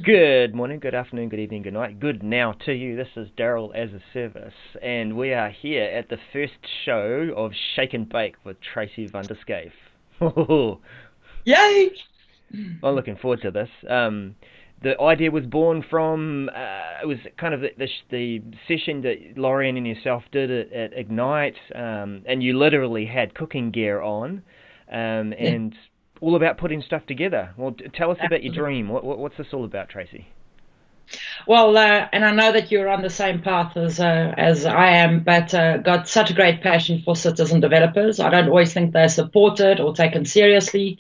Good morning, good afternoon, good evening, good night, good now to you. This is Daryl as a Service, and we are here at the first show of Shake and Bake with Tracy van der Schyff. Yay! I'm looking forward to this. The idea was born from it was kind of the session that Lauren and yourself did at Ignite, and you literally had cooking gear on, Yeah, and all about putting stuff together. Well, tell us about your absolutely. dream. What's this all about, Tracy? Well, and I know that you're on the same path as I am, but got such a great passion for citizen developers. I don't always think they're supported or taken seriously,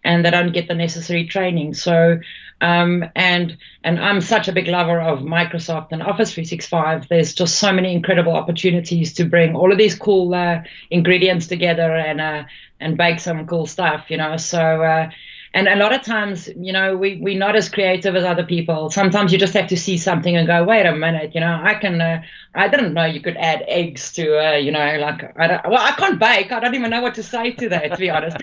and they don't get the necessary training. So, and I'm such a big lover of Microsoft and Office 365. There's just so many incredible opportunities to bring all of these cool ingredients together and bake some cool stuff. And a lot of times, we're not as creative as other people. Sometimes you just have to see something and go, wait a minute, I didn't know you could add eggs to, I can't bake. I don't even know what to say to that, to be honest.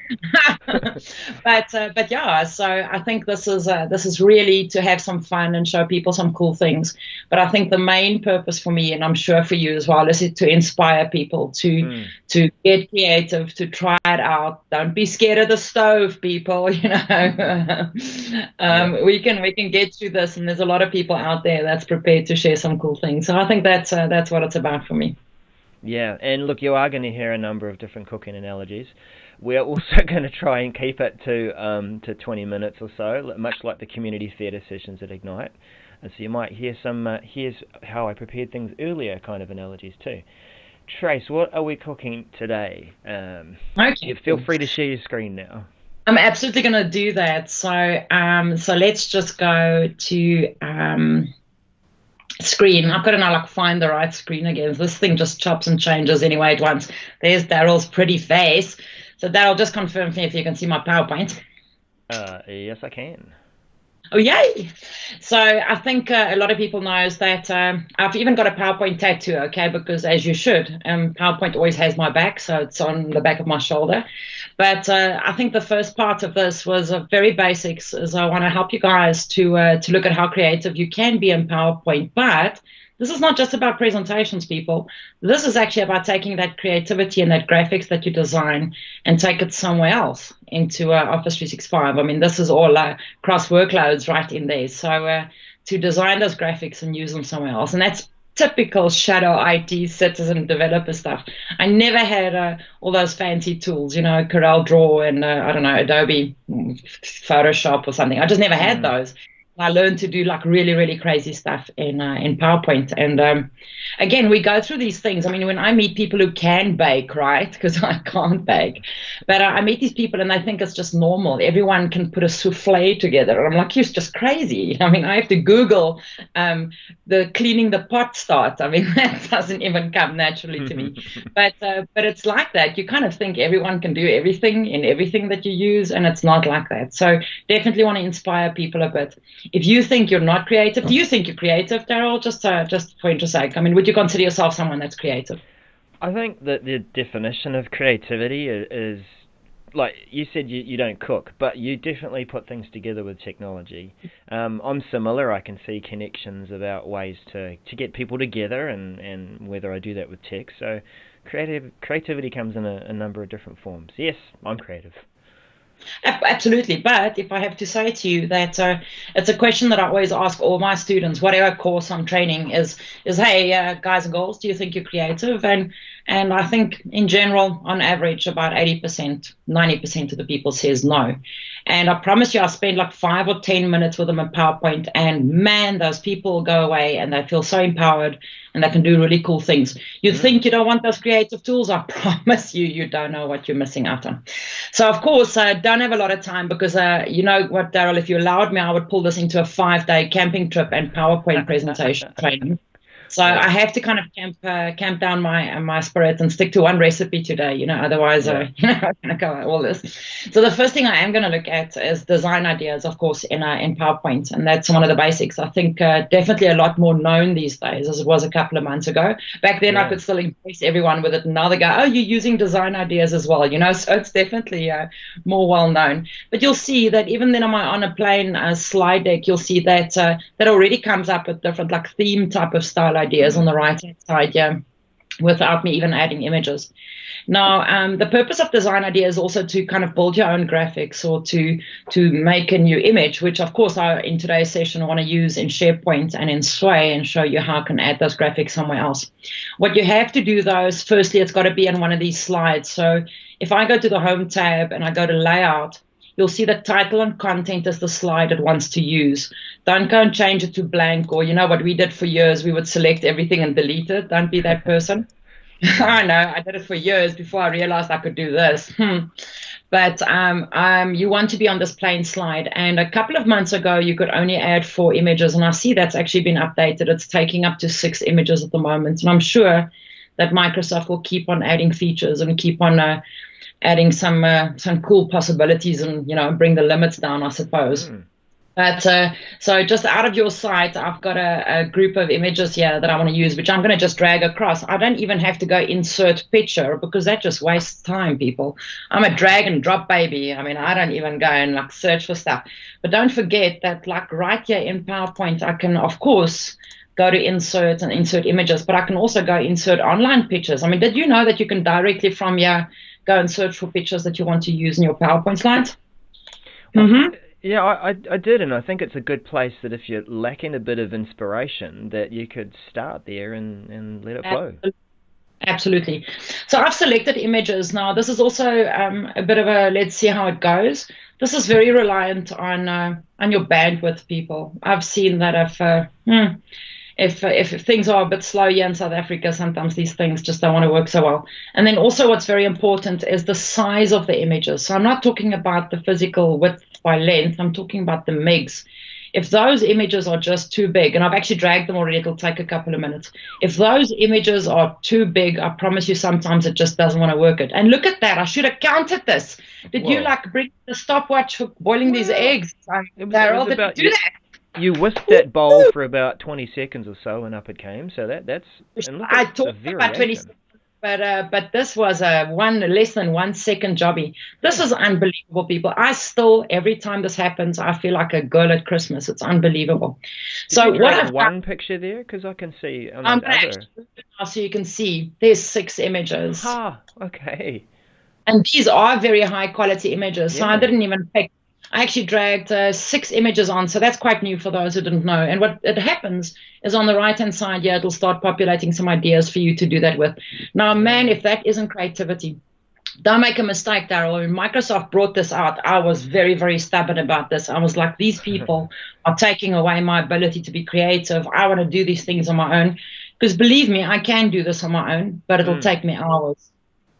But yeah, so I think this is really to have some fun and show people some cool things. But I think the main purpose for me, and I'm sure for you as well, is to inspire people to Mm. to get creative, to try it out. Don't be scared of the stove, people. Yep. We can get through this, and there's a lot of people out there that's prepared to share some cool things. So I think that's what it's about for me. Yeah, and look, you are going to hear a number of different cooking analogies. We're also going to try and keep it to 20 minutes or so, much like the community theatre sessions at Ignite. And so you might hear some here's how I prepared things earlier kind of analogies too. Trace, what are we cooking today? You Okay, feel cool. free to share your screen now. I'm absolutely going to do that. So let's just go to screen. I've got to now like find the right screen again. This thing just chops and changes anyway at once. There's Daryl's pretty face. So Daryl, just confirm for me if you can see my PowerPoint. Yes, I can. Oh, yay! So I think a lot of people knows that I've even got a PowerPoint tattoo, okay? Because as you should, PowerPoint always has my back, so it's on the back of my shoulder. But I think the first part of this was very basics, is I want to help you guys to look at how creative you can be in PowerPoint. But this is not just about presentations, people. This is actually about taking that creativity and that graphics that you design and take it somewhere else into Office 365. I mean, this is all cross workloads right in there. So to design those graphics and use them somewhere else. And that's typical shadow IT citizen developer stuff. I never had all those fancy tools, Corel Draw and I don't know, Adobe Photoshop or something. I just never had Mm. those. I learned to do like really, really crazy stuff in PowerPoint. And again, we go through these things. I mean, when I meet people who can bake, right? Because I can't bake, but I meet these people and I think it's just normal. Everyone can put a souffle together. And I'm like, you're just crazy. I mean, I have to Google the cleaning the pot start. I mean, that doesn't even come naturally to me. But it's like that. You kind of think everyone can do everything in everything that you use, and it's not like that. So definitely want to inspire people a bit. If you think you're not creative, do you think you're creative, Daryl? Just for interest sake. I mean, would you consider yourself someone that's creative? I think that the definition of creativity is like you said, you don't cook, but you definitely put things together with technology. I'm similar. I can see connections about ways to get people together, and whether I do that with tech. So creativity comes in a number of different forms. Yes, I'm creative. Absolutely. But if I have to say to you that it's a question that I always ask all my students, whatever course I'm training, is hey, guys and girls, do you think you're creative? And I think in general, on average, about 80%, 90% of the people says no. And I promise you, I spend like 5 or 10 minutes with them in PowerPoint, and man, those people go away and they feel so empowered and they can do really cool things. You Mm. think you don't want those creative tools? I promise you, you don't know what you're missing out on. So, of course, I don't have a lot of time because, you know what, Daryl, if you allowed me, I would pull this into a 5-day camping trip and PowerPoint presentation training. So I have to kind of camp down my spirit and stick to one recipe today, otherwise I'm going to go all this. So the first thing I am going to look at is design ideas, of course, in PowerPoint, and that's one of the basics. I think definitely a lot more known these days as it was a couple of months ago. Back then I could still impress everyone with it, and now they go, oh, you're using design ideas as well, so it's definitely more well known. But you'll see that even then on a plain slide deck, you'll see that that already comes up with different like theme type of style ideas on the right hand side, without me even adding images. Now, the purpose of design idea is also to kind of build your own graphics or to make a new image, which of course in today's session I want to use in SharePoint and in Sway and show you how I can add those graphics somewhere else. What you have to do though is firstly it's got to be in one of these slides. So if I go to the Home tab and I go to Layout, you'll see the title and content is the slide it wants to use. Don't go and change it to blank, or what we did for years, we would select everything and delete it. Don't be that person. I know, I did it for years before I realized I could do this. But you want to be on this plain slide. And a couple of months ago, you could only add 4 images. And I see that's actually been updated. It's taking up to 6 images at the moment. And I'm sure that Microsoft will keep on adding features and keep on adding some cool possibilities and, bring the limits down, I suppose. But so just out of your site, I've got a group of images here that I want to use, which I'm going to just drag across. I don't even have to go insert picture because that just wastes time, people. I'm a drag and drop baby. I mean, I don't even go and like search for stuff. But don't forget that like right here in PowerPoint, I can, of course, go to insert and insert images, but I can also go insert online pictures. I mean, did you know that you can directly from here go and search for pictures that you want to use in your PowerPoint slides? Yeah, I did, and I think it's a good place that if you're lacking a bit of inspiration, that you could start there and let it flow. Absolutely. So I've selected images. Now, this is also a bit of a let's see how it goes. This is very reliant on your bandwidth, people. I've seen that if things are a bit slow here in South Africa, sometimes these things just don't want to work so well. And then also what's very important is the size of the images. So I'm not talking about the physical width by length. I'm talking about the megs. If those images are just too big, and I've actually dragged them already, it'll take a couple of minutes. If those images are too big, I promise you sometimes it just doesn't want to work it. And look at that. I should have counted this. Did you like bring the stopwatch for boiling these eggs? Darryl, did you do that? You whisked that bowl for about 20 seconds or so, and up it came. So that's. I talked about 20 seconds, but this was a less than 1 second jobby. This is unbelievable, people. I still, every time this happens, I feel like a girl at Christmas. It's unbelievable. So what I've one picture there, because I can see on other. So you can see there's 6 images. Ah, okay. And these are very high quality images. So I didn't even pick. I actually dragged 6 images on, so that's quite new for those who didn't know. And what it happens is on the right-hand side, it'll start populating some ideas for you to do that with. Now, man, if that isn't creativity, don't make a mistake, Darryl. When Microsoft brought this out, I was very, very stubborn about this. I was like, these people are taking away my ability to be creative. I want to do these things on my own. Because believe me, I can do this on my own, but it'll take me hours.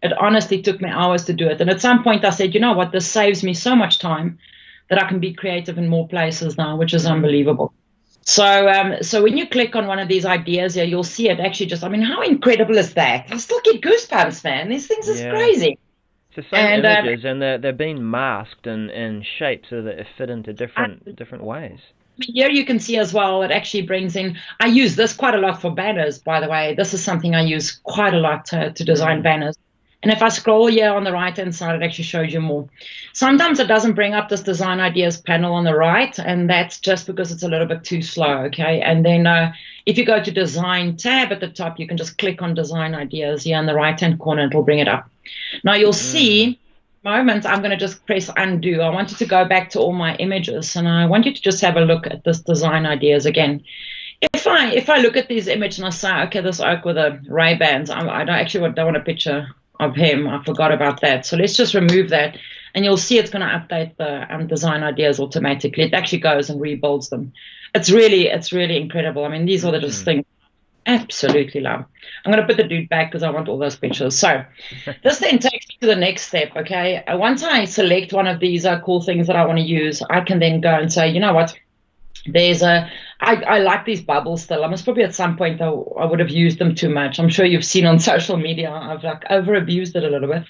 It honestly took me hours to do it. And at some point I said, you know what, this saves me so much time that I can be creative in more places now, which is unbelievable. So so when you click on one of these ideas here, you'll see it actually just, I mean, how incredible is that? I still get goosebumps, man. These things is crazy. It's the same images, and they're being masked and shaped so that they fit into different ways. Here you can see as well, it actually brings in, I use this quite a lot for banners, by the way. This is something I use quite a lot to design banners. And if I scroll here on the right-hand side, it actually shows you more. Sometimes it doesn't bring up this design ideas panel on the right, and that's just because it's a little bit too slow, okay? And then if you go to design tab at the top, you can just click on design ideas here in the right-hand corner, and it'll bring it up. Now you'll see, moment, I'm going to just press undo. I want you to go back to all my images, and I want you to just have a look at this design ideas again. If I look at these images and I say, okay, this oak with the Ray-Bans, I don't want a picture of him. I forgot about that. So let's just remove that, and you'll see it's going to update the design ideas automatically. It actually goes and rebuilds them. It's really incredible. I mean, these are the just things I absolutely love. I'm going to put the dude back because I want all those pictures. So this then takes me to the next step, okay? Once I select one of these cool things that I want to use, I can then go and say, you know what? I like these bubbles still. I must probably at some point I would have used them too much. I'm sure you've seen on social media I've like over abused it a little bit.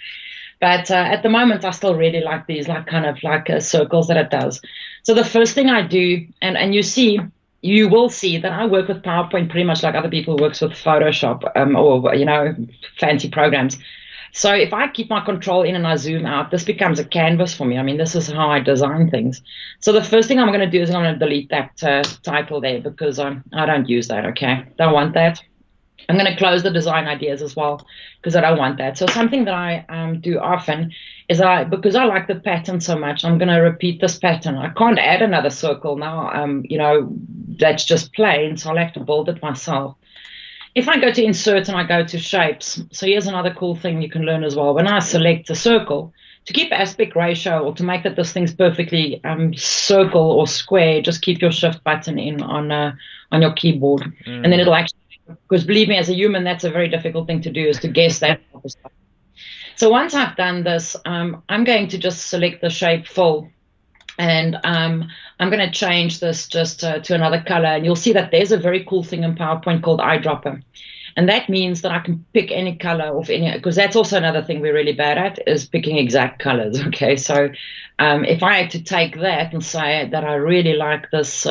But at the moment, I still really like these, like kind of like circles that it does. So the first thing I do, and you will see that I work with PowerPoint pretty much like other people works with Photoshop, or fancy programs. So if I keep my control in and I zoom out, this becomes a canvas for me. I mean, this is how I design things. So the first thing I'm going to do is I'm going to delete that title there because I don't use that. Okay, don't want that. I'm going to close the design ideas as well because I don't want that. So something that I do often is because I like the pattern so much, I'm going to repeat this pattern. I can't add another circle now, that's just plain, so I'll have to build it myself. If I go to insert and I go to shapes, so here's another cool thing you can learn as well. When I select a circle, to keep aspect ratio or to make that this thing's perfectly circle or square, just keep your shift button in on your keyboard, and then it'll actually, because believe me, as a human, that's a very difficult thing to do, is to guess that type of stuff. So once I've done this, I'm going to just select the shape full, and I'm going to change this just to another color. And you'll see that there's a very cool thing in PowerPoint called eyedropper. And that means that I can pick any color of any, because that's also another thing we're really bad at, is picking exact colors. Okay, so if I had to take that and say that I really like this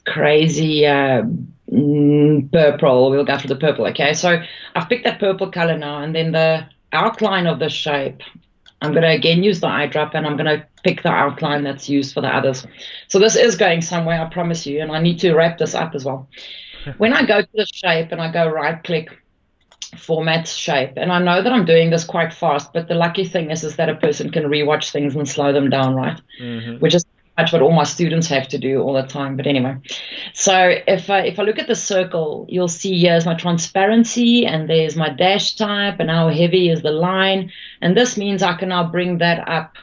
crazy purple, we'll go for the purple. Okay, so I've picked that purple color now, and then the outline of the shape, I'm going to again use the eyedropper, and I'm going to pick the outline that's used for the others. So this is going somewhere, I promise you, and I need to wrap this up as well. When I go to the shape and I go right click, format shape, and I know that I'm doing this quite fast, but the lucky thing is that a person can rewatch things and slow them down, right? Which is much what all my students have to do all the time. But anyway, so if I look at the circle, you'll see here's my transparency, and there's my dash type, and how heavy is the line, and this means I can now bring that up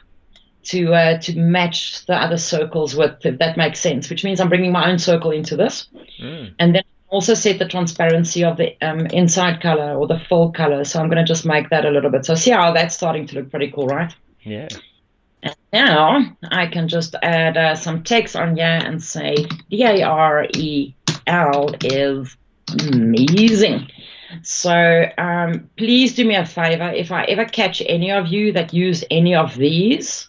to match the other circles with, if that makes sense, which means I'm bringing my own circle into this. And then also set the transparency of the inside color or the full color. So I'm going to just make that a little bit. So see how that's starting to look pretty cool, right? Yeah. And now I can just add some text on here and say DAREL is amazing. So please do me a favor. If I ever catch any of you that use any of these,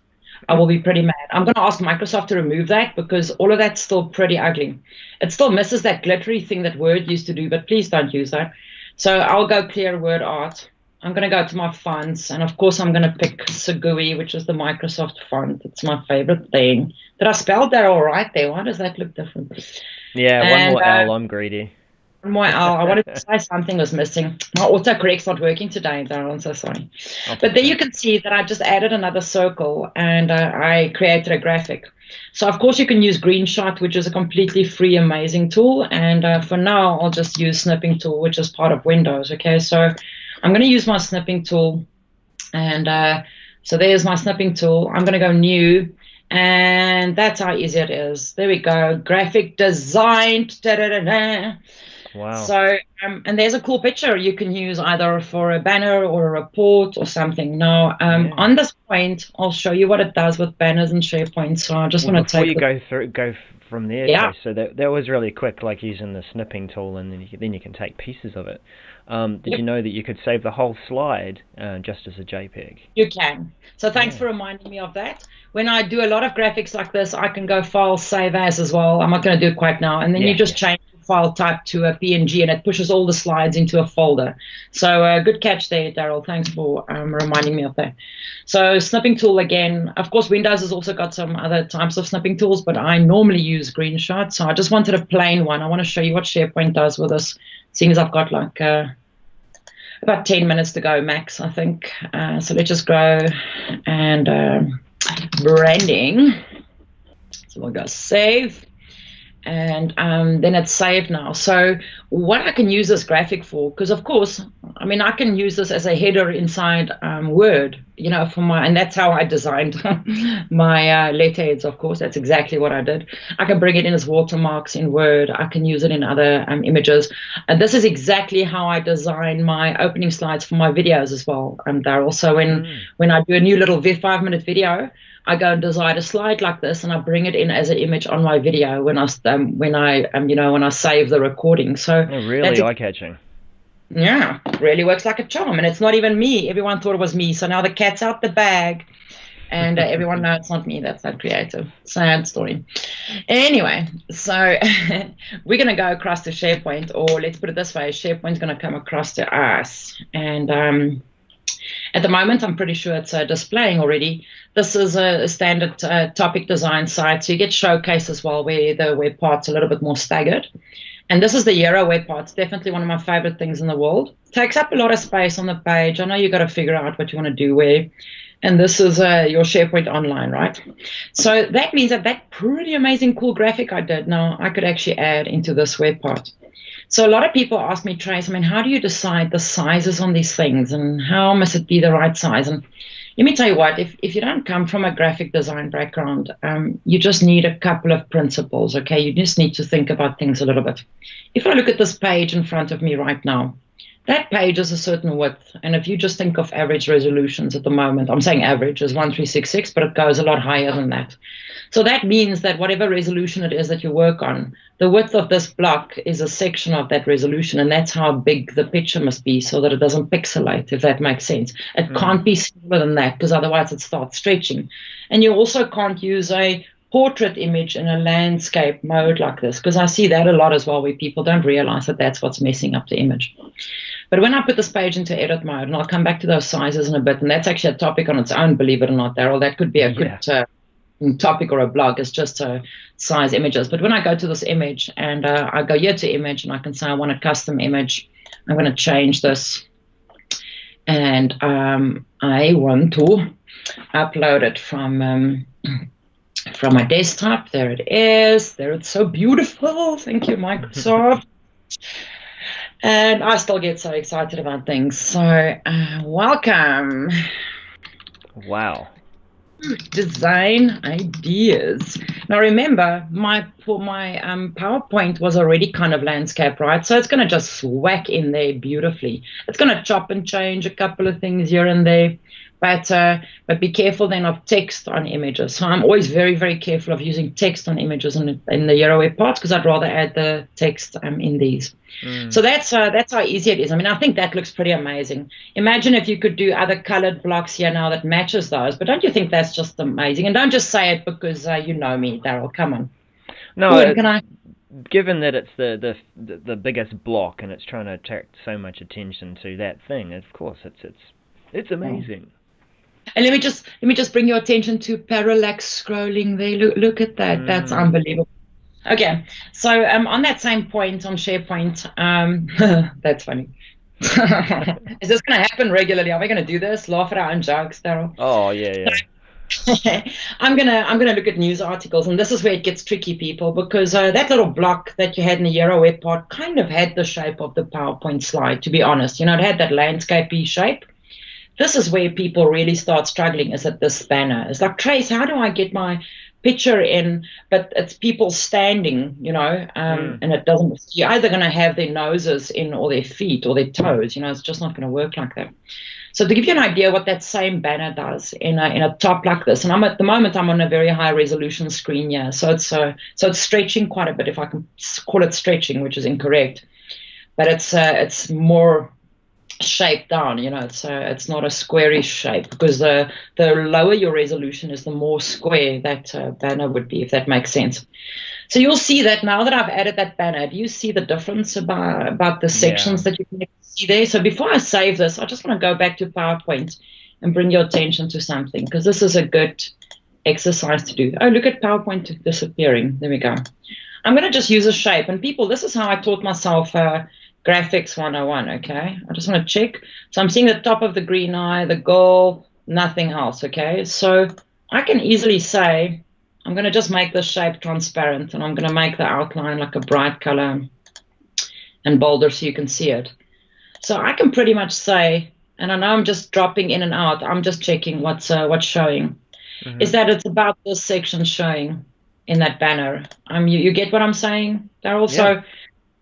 I will be pretty mad. I'm going to ask Microsoft to remove that because all of that's still pretty ugly. It still misses that glittery thing that Word used to do, but please don't use that. So I'll go clear Word art. I'm going to go to my fonts, and of course I'm going to pick Sagui, which is the Microsoft font. It's my favorite thing. Did I spell that all right there? Why does that look different? Yeah, one more L, I'm greedy. I wanted to say something was missing. My autocorrect's not working today, Daryl. I'm so sorry. But there you can see that I just added another circle, and I created a graphic. So, of course, you can use Greenshot, which is a completely free, amazing tool. And for now, I'll just use Snipping Tool, which is part of Windows. Okay, so I'm going to use my Snipping Tool. And so there's my Snipping Tool. I'm going to go New. And that's how easy it is. There we go. Graphic design. Da-da-da-da. Wow. So, and there's a cool picture you can use either for a banner or a report or something. Now, on this point, I'll show you what it does with banners and SharePoint. So I just want to take. Before you go from there, yeah. So that was really quick, like using the snipping tool, and then you can take pieces of it. Did you know that you could save the whole slide just as a JPEG? You can. So thanks for reminding me of that. When I do a lot of graphics like this, I can go File, Save As well. I'm not going to do it quite now. And then you just change the file type to a PNG, and it pushes all the slides into a folder. So good catch there, Daryl. Thanks for reminding me of that. So Snipping Tool again. Of course, Windows has also got some other types of snipping tools, but I normally use Greenshot. So I just wanted a plain one. I want to show you what SharePoint does with this, seeing as I've got like about 10 minutes to go max, I think. So let's just go and branding. So we'll go save, and then it's saved now. So what I can use this graphic for, because of course, I mean, I can use this as a header inside Word, you know, for my, and that's how I designed my letterheads, of course. That's exactly what I did. I can bring it in as watermarks in Word. I can use it in other images. And this is exactly how I design my opening slides for my videos as well, Daryl. So when I do a new little 5-minute video, I go and design a slide like this, and I bring it in as an image on my video when I save the recording. So really eye-catching. Yeah, really works like a charm, and it's not even me. Everyone thought it was me, so now the cat's out the bag, and everyone knows it's not me. That's not creative. Sad story. Anyway, so we're going to go across to SharePoint, or let's put it this way, SharePoint's going to come across to us. And at the moment, I'm pretty sure it's displaying already. This is a standard topic design site, so you get showcase as well, where the web part's a little bit more staggered. And this is the Euro web part. It's definitely one of my favorite things in the world. Takes up a lot of space on the page. I know you've got to figure out what you want to do where. And this is your SharePoint Online, right? So that means that pretty amazing, cool graphic I did, now I could actually add into this web part. So a lot of people ask me, Trace, how do you decide the sizes on these things, and how must it be the right size? And let me tell you what, if you don't come from a graphic design background, you just need a couple of principles, okay? You just need to think about things a little bit. If I look at this page in front of me right now, that page is a certain width, and if you just think of average resolutions at the moment, I'm saying average is 1366, but it goes a lot higher than that. So that means that whatever resolution it is that you work on, the width of this block is a section of that resolution, and that's how big the picture must be so that it doesn't pixelate, if that makes sense. It can't be smaller than that, because otherwise it starts stretching. And you also can't use a portrait image in a landscape mode like this, because I see that a lot as well, where people don't realize that that's what's messing up the image. But when I put this page into edit mode, and I'll come back to those sizes in a bit, and that's actually a topic on its own, believe it or not, Daryl, that could be a good topic or a blog. It's just size images. But when I go to this image, and I go here to image, and I can say I want a custom image, I'm going to change this, and I want to upload it from my desktop. There it is. There, it's so beautiful. Thank you, Microsoft. And I still get so excited about things. So welcome. Wow. Design ideas. Now remember, my PowerPoint was already kind of landscape, right? So it's going to just whack in there beautifully. It's going to chop and change a couple of things here and there. But be careful then of text on images. So I'm always very, very careful of using text on images in the Euro web parts, because I'd rather add the text in these. So that's how easy it is. I think that looks pretty amazing. Imagine if you could do other colored blocks here now that matches those. But don't you think that's just amazing? And don't just say it because you know me, Daryl. Come on. No, given that it's the biggest block and it's trying to attract so much attention to that thing, of course it's amazing. And let me just bring your attention to parallax scrolling there. Look at that. That's unbelievable. Okay, so on that same point on SharePoint, that's funny. Is this going to happen regularly? Are we going to do this? Laugh at our own jokes, Daryl? Oh yeah. I'm gonna look at news articles, and this is where it gets tricky, people, because that little block that you had in the Euro web part kind of had the shape of the PowerPoint slide. To be honest, it had that landscapey shape. This is where people really start struggling, is at this banner. It's like, Trace, how do I get my picture in, but it's people standing, and it doesn't, you're either going to have their noses in or their feet or their toes, it's just not going to work like that. So to give you an idea what that same banner does in a top like this, and at the moment I'm on a very high resolution screen here, so it's stretching quite a bit, if I can call it stretching, which is incorrect, but it's more shape down, it's not a squarish shape, because the lower your resolution is, the more square that banner would be, if that makes sense. So you'll see that now that I've added that banner, do you see the difference about the sections that you can see there? So before I save this, I just want to go back to PowerPoint and bring your attention to something, because this is a good exercise to do. Oh, look at PowerPoint disappearing. There we go. I'm going to just use a shape, and people, this is how I taught myself Graphics 101, okay? I just want to check. So I'm seeing the top of the green eye, the goal, nothing else, okay? So I can easily say, I'm going to just make this shape transparent, and I'm going to make the outline like a bright color and bolder so you can see it. So I can pretty much say, and I know I'm just dropping in and out, I'm just checking what's showing, is that it's about this section showing in that banner. You get what I'm saying, Daryl? Yeah.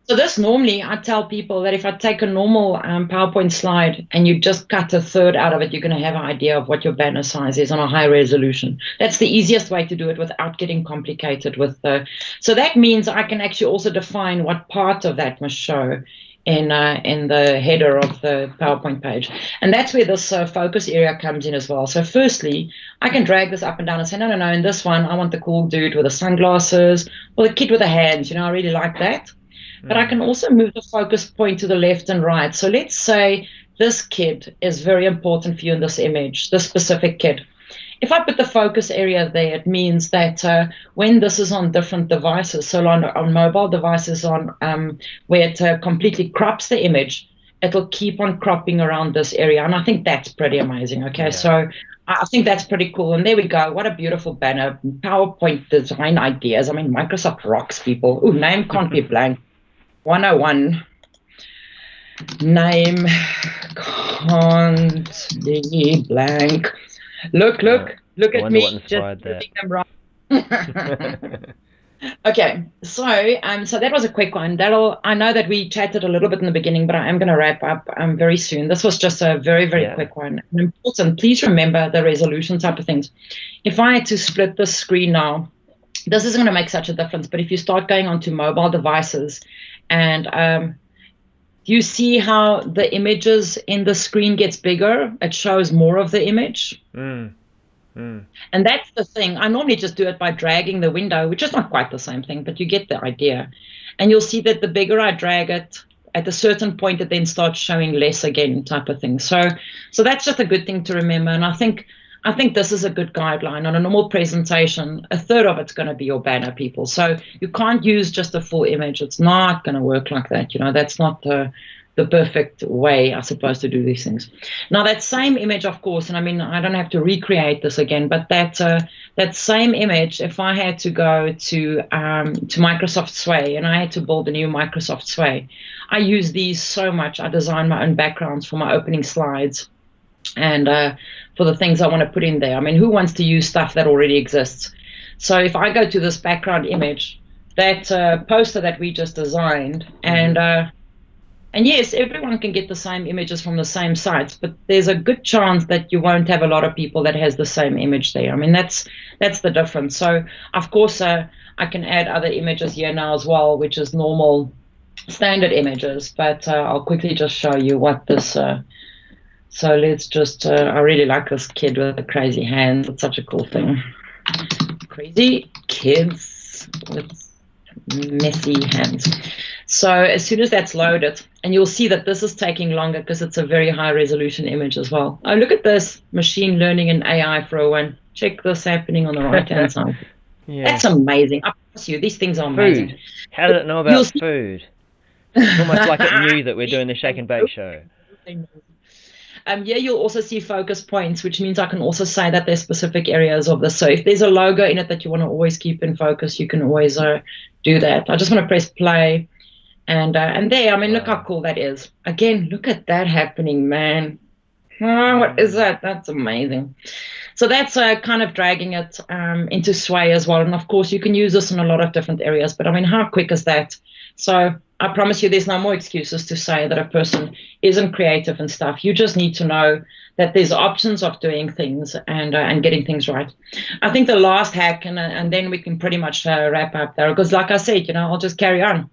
So this normally, I tell people that if I take a normal PowerPoint slide and you just cut a third out of it, you're going to have an idea of what your banner size is on a high resolution. That's the easiest way to do it without getting complicated with the. So that means I can actually also define what part of that must show in the header of the PowerPoint page. And that's where this focus area comes in as well. So firstly, I can drag this up and down and say, no, no, no, in this one, I want the cool dude with the sunglasses or the kid with the hands. I really like that. But I can also move the focus point to the left and right. So let's say this kid is very important for you in this image, this specific kid. If I put the focus area there, it means that when this is on different devices, so on mobile devices where it completely crops the image, it'll keep on cropping around this area. And I think that's pretty amazing. Okay, so I think that's pretty cool. And there we go. What a beautiful banner. PowerPoint design ideas. I mean, Microsoft rocks, people. Ooh, name can't be blank. 101. Name can't be blank. Look at me just putting them right. Okay, so that was a quick one. I know that we chatted a little bit in the beginning, but I am going to wrap up very soon. This was just a very, very quick one. And important, please remember the resolution type of things. If I had to split the screen now, this isn't going to make such a difference, but if you start going onto mobile devices and you see how the images in the screen gets bigger, it shows more of the image. And that's the thing. I normally just do it by dragging the window, which is not quite the same thing, but you get the idea. And you'll see that the bigger I drag it, at a certain point, it then starts showing less again, type of thing. So that's just a good thing to remember. And I think this is a good guideline. On a normal presentation, a third of it's going to be your banner, people. So you can't use just a full image. It's not going to work like that. That's not the perfect way, I suppose, to do these things. Now, that same image, of course, and I mean, I don't have to recreate this again, but that same image, if I had to go to Microsoft Sway and I had to build a new Microsoft Sway, I use these so much. I design my own backgrounds for my opening slides and for the things I want to put in there. I mean, who wants to use stuff that already exists? So if I go to this background image, that poster that we just designed, and yes, everyone can get the same images from the same sites, but there's a good chance that you won't have a lot of people that has the same image there. I mean, that's the difference. So, of course, I can add other images here now as well, which is normal standard images, but I'll quickly just show you what this... so let's just... I really like this kid with the crazy hands. It's such a cool thing. Crazy kids with messy hands. So as soon as that's loaded, and you'll see that this is taking longer because it's a very high resolution image as well. Oh, look at this, machine learning and AI for a win. Check this happening on the right-hand side. That's amazing. I promise you, these things are amazing. Food. How did it know about food? It's almost like it knew that we're doing the Shake and Bake show. You'll also see focus points, which means I can also say that there's specific areas of this. So if there's a logo in it that you want to always keep in focus, you can always do that. I just want to press play. And there, I mean, look how cool that is. Again, look at that happening, man. Oh, what is that? That's amazing. So that's kind of dragging it into Sway as well. And, of course, you can use this in a lot of different areas. But, I mean, how quick is that? So I promise you there's no more excuses to say that a person isn't creative and stuff. You just need to know that there's options of doing things and getting things right. I think the last hack, and then we can pretty much wrap up there. Because, like I said, I'll just carry on.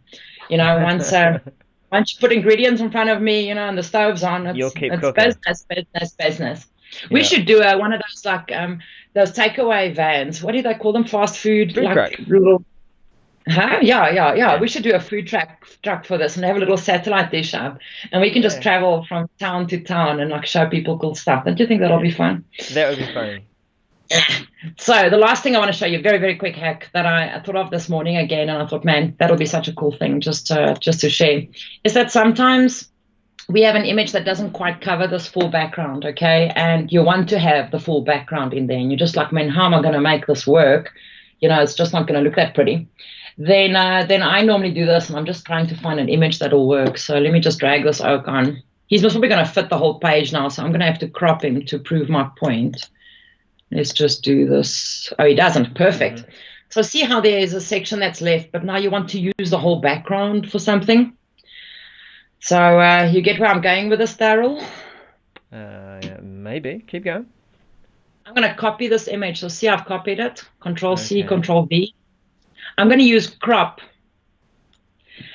Once you put ingredients in front of me, and the stove's on, it's business. We should do one of those those takeaway vans. What do they call them? Fast food truck. Little. Huh? Yeah. We should do a food truck for this and have a little satellite dish up, and we can just travel from town to town and show people cool stuff. Don't you think that'll be fun? That would be funny. So the last thing I want to show you, very, very quick hack that I thought of this morning again, and I thought, man, that'll be such a cool thing just to share, is that sometimes we have an image that doesn't quite cover this full background, okay? And you want to have the full background in there, and you're just like, man, how am I going to make this work? It's just not going to look that pretty. Then I normally do this, and I'm just trying to find an image that'll work. So let me just drag this oak on. He's most probably going to fit the whole page now, so I'm going to have to crop him to prove my point. Let's just do this. Oh, he doesn't. Perfect. So see how there is a section that's left, but now you want to use the whole background for something. So you get where I'm going with this, Daryl? Yeah, maybe. Keep going. I'm going to copy this image. So see, I've copied it. Control C, Okay. Control V. I'm going to use crop.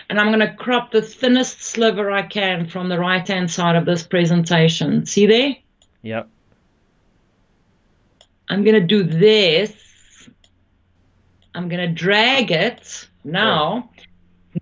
And I'm going to crop the thinnest sliver I can from the right-hand side of this presentation. See there? Yep. I'm going to do this. I'm going to drag it. Now,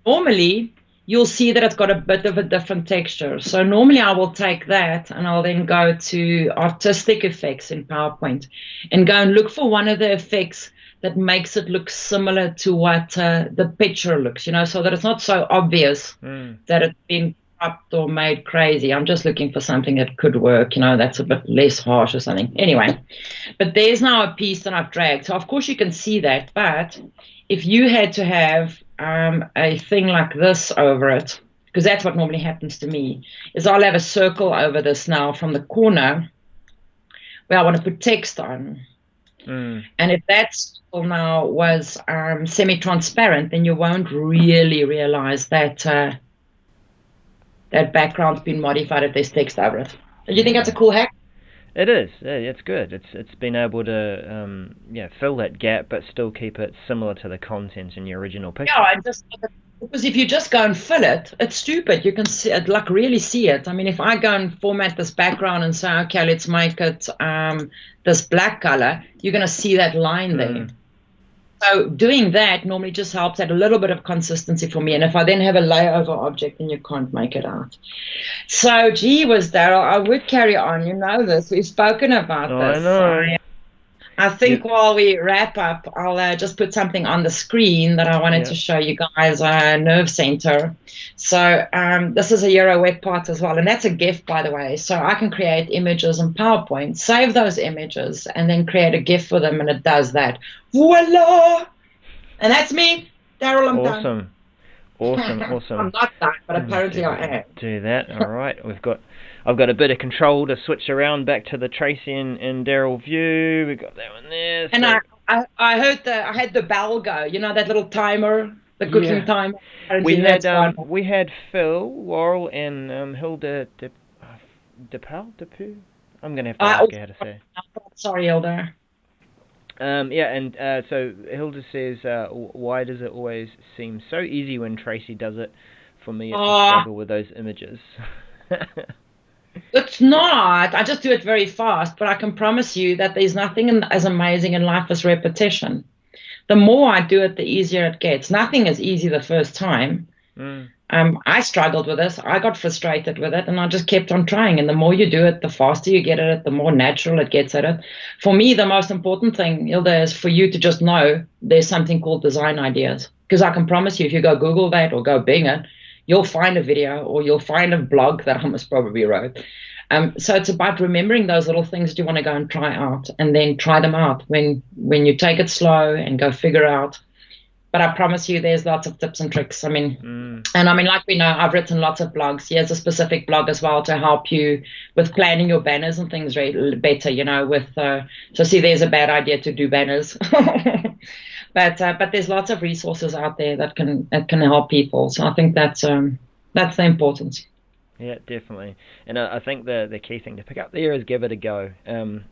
normally, you'll see that it's got a bit of a different texture. So normally I will take that and I'll then go to artistic effects in PowerPoint and go and look for one of the effects that makes it look similar to what the picture looks, so that it's not so obvious that it's been cropped or made crazy. I'm just looking for something that could work, that's a bit less harsh or something. Anyway, but there's now a piece that I've dragged. So of course you can see that, but if you had to have a thing like this over it, because that's what normally happens to me, is I'll have a circle over this now from the corner where I want to put text on. And if that circle now was semi-transparent, then you won't really realize that that background's been modified if there's text over it. Do you think that's a cool hack? It is. Yeah, it's good. It's been able to fill that gap, but still keep it similar to the content in your original picture. Yeah, because if you just go and fill it, it's stupid. You can see it, like really see it. I mean, if I go and format this background and say, okay, let's make it this black color, you're going to see that line there. So doing that normally just helps add a little bit of consistency for me. And if I then have a layover object, then you can't make it out. So, gee whiz, Daryl, I would carry on. You know this. We've spoken about this. I know. I think while we wrap up, I'll just put something on the screen that I wanted to show you guys, Nerve Center. So this is a Euro web part as well, and that's a GIF, by the way. So I can create images in PowerPoint, save those images, and then create a GIF for them, and it does that. Voila! And that's me, Daryl. I'm done. Awesome. I'm not done, but apparently I am. Do that. All right. I've got a bit of control to switch around back to the Tracy and Daryl view. We got that one there. And I heard I had the bell go. That little timer, the cooking timer. We had Phil, Laurel, and Hilda Depu. I'm gonna have to ask her how to say. Sorry, Hilda. So Hilda says, why does it always seem so easy when Tracy does it? For me, it's a struggle with those images. It's not. I just do it very fast, but I can promise you that there's nothing as amazing in life as repetition. The more I do it, the easier it gets. Nothing is easy the first time. I struggled with this. I got frustrated with it, and I just kept on trying. And the more you do it, the faster you get at it, the more natural it gets at it. For me, the most important thing, Hilda, is for you to just know there's something called design ideas. Because I can promise you, if you go Google that or go Bing it, you'll find a video or you'll find a blog that I most probably wrote. So it's about remembering those little things that you want to go and try out, and then try them out when you take it slow and go figure out. But I promise you, there's lots of tips and tricks. I mean, like we know, I've written lots of blogs. Here's a specific blog as well to help you with planning your banners and things better, so see, there's a bad idea to do banners. But there's lots of resources out there that can help people. So I think that's the importance. Yeah, definitely. And I think the key thing to pick up there is give it a go.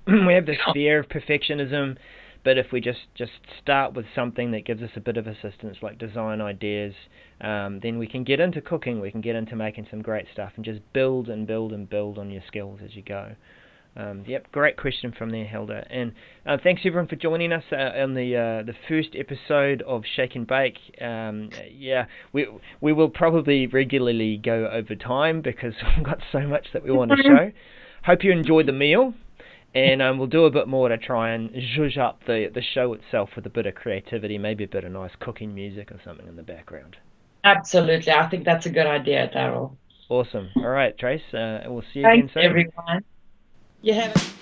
We have this fear of perfectionism, but if we just start with something that gives us a bit of assistance, like design ideas, then we can get into cooking, we can get into making some great stuff, and just build and build and build on your skills as you go. Great question from there, Hilda. And thanks everyone for joining us on the first episode of Shake and Bake. We will probably regularly go over time because we've got so much that we want to show. Hope you enjoyed the meal, and we'll do a bit more to try and zhuzh up the show itself with a bit of creativity, maybe a bit of nice cooking music or something in the background. Absolutely. I think that's a good idea, Daryl. Awesome. All right, Trace, we'll see you again soon. Thanks, everyone. You have